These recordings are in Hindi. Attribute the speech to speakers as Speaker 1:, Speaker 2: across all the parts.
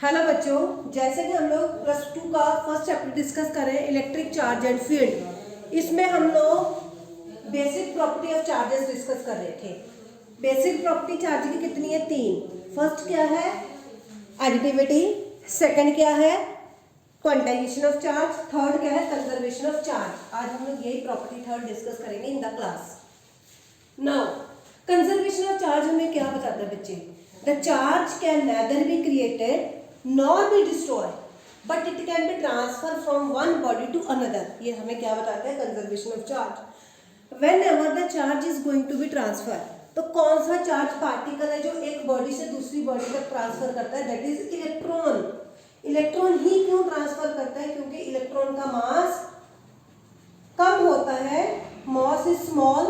Speaker 1: हेलो बच्चों, जैसे कि हम लोग प्लस 2 का फर्स्ट चैप्टर डिस्कस कर रहे हैं इलेक्ट्रिक चार्ज एंड फील्ड। इसमें हम लोग basic property of charges discuss कर रहे थे। बेसिक प्रॉपर्टी चार्ज की कितनी है? 3। फर्स्ट क्या है? एडिटिविटी। सेकंड क्या है? Quantization of charge. थर्ड क्या है? Conservation of charge. आज हम लोग यही प्रॉपर्टी थर्ड डिस्कस करेंगे in the class. Now conservation of charge हमें क्या बताता है बच्चे? The charge can neither be created nor be destroyed but it can be transferred from one body to another। ये हमें क्या बताता है? Conservation of charge. whenever the charge is going to be transferred, तो कौन सा चार्ज पार्टिकल है जो एक बॉडी से दूसरी बॉडी तक ट्रांसफर करता है? That is electron. इलेक्ट्रॉन ही क्यों ट्रांसफर करता है? क्योंकि इलेक्ट्रॉन का मास कम होता है, mass is small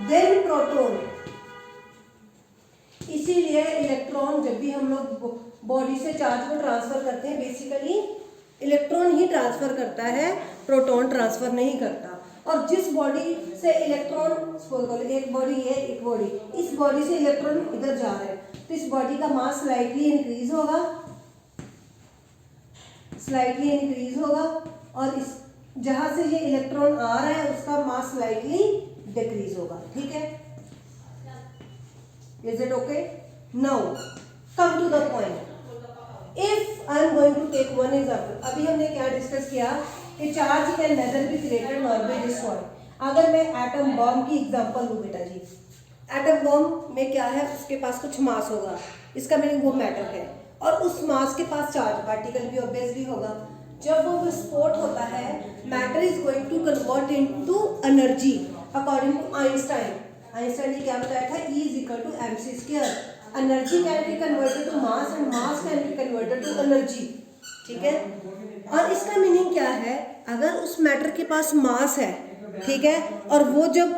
Speaker 1: than proton. इसीलिए इलेक्ट्रॉन जब भी हम लोग बॉडी से चार्ज को ट्रांसफर करते हैं, बेसिकली इलेक्ट्रॉन ही ट्रांसफर करता है, प्रोटॉन ट्रांसफर नहीं करता। और जिस बॉडी से इलेक्ट्रॉन, एक बॉडी है, एक बॉडी, इस बॉडी से इलेक्ट्रॉन इधर जा रहे हैं, तो इस बॉडी का मास स्लाइटली इंक्रीज होगा, स्लाइटली इंक्रीज होगा, और इस जहां से ये इलेक्ट्रॉन आ रहा है उसका मास स्लाइटली डिक्रीज होगा। ठीक है, is it okay? Now come to the point. If I am going to take one example, अभी हमने क्या डिस्कस किया कि charge can neither be created nor be destroyed. अगर मैं एटम बॉम्ब की एग्जांपल लूँ बेटा जी, एटम बॉम्ब में क्या है? उसके पास कुछ मास होगा, इसका मीनिंग वो मैटर है, और उस मास के पास चार्ज पार्टिकल भी ऑब्वियसली होगा। जब वो विस्फोट होता है, matter is going to convert into energy according to Einstein. Einstein ने क्या बताया था? E is equal to mc²। Energy can be converted to mass and mass can be converted to energy. ठीक है, और इसका मीनिंग क्या है? अगर उस मैटर के पास मास है, ठीक है, और वो जब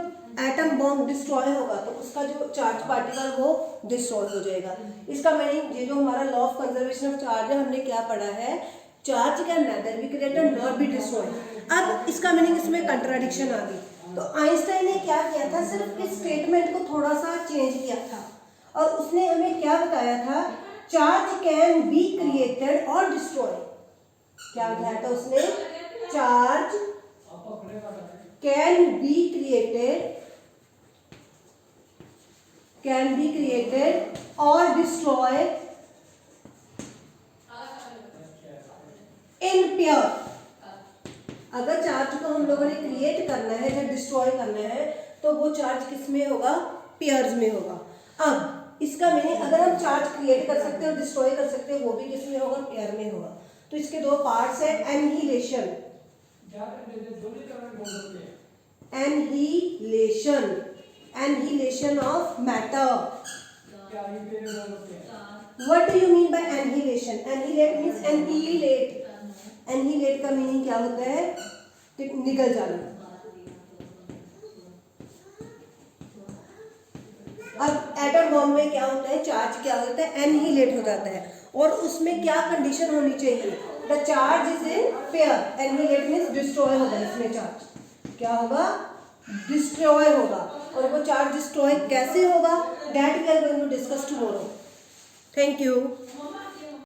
Speaker 1: एटम बॉम्ब डिस्ट्रॉय होगा तो उसका जो चार्ज पार्टिकल वो डिस्ट्रॉय हो जाएगा। इसका मीनिंग ये जो हमारा law of conservation of charge है, हमने क्या पढ़ा है? Charge can neither be created nor be destroyed. अब इसका मीनिंग इसमें कंट्राडिक्शन आ गई, तो आइंस्टाइन ने क्या किया था? सिर्फ इस स्टेटमेंट को थोड़ा सा चेंज किया था, और उसने हमें क्या बताया था? चार्ज कैन बी क्रिएटेड और डिस्ट्रॉय। क्या बताया था उसने? चार्ज कैन बी क्रिएटेड और डिस्ट्रॉय इन पेयर। अगर चार्ज को हम लोगों ने क्रिएट करना है या डिस्ट्रॉय करना है तो वो चार्ज किस में होगा? पेयर्स में होगा। अब इसका मीनिंग, अगर हम चार्ज क्रिएट कर सकते हैं और डिस्ट्रॉय कर सकते हैं, वो भी किस में होगा? पेयर में होगा। तो इसके दो पार्ट्स है, annihilation of matter. What do you mean by annihilation? Annihilate means annihilate. Annihilate का मीनिंग क्या होता है? निकल जाना। अब एटम बॉम्ब में क्या होता है? चार्ज क्या होता है? एनहीलेट हो जाता है, और उसमें क्या कंडीशन होनी चाहिए? The charge is in pair. Annihilate means destroy होगा, इसमें चार्ज क्या होगा? डिस्ट्रॉय होगा। और वो चार्ज डिस्ट्रॉय कैसे होगा? That we are going to discuss tomorrow. Thank you.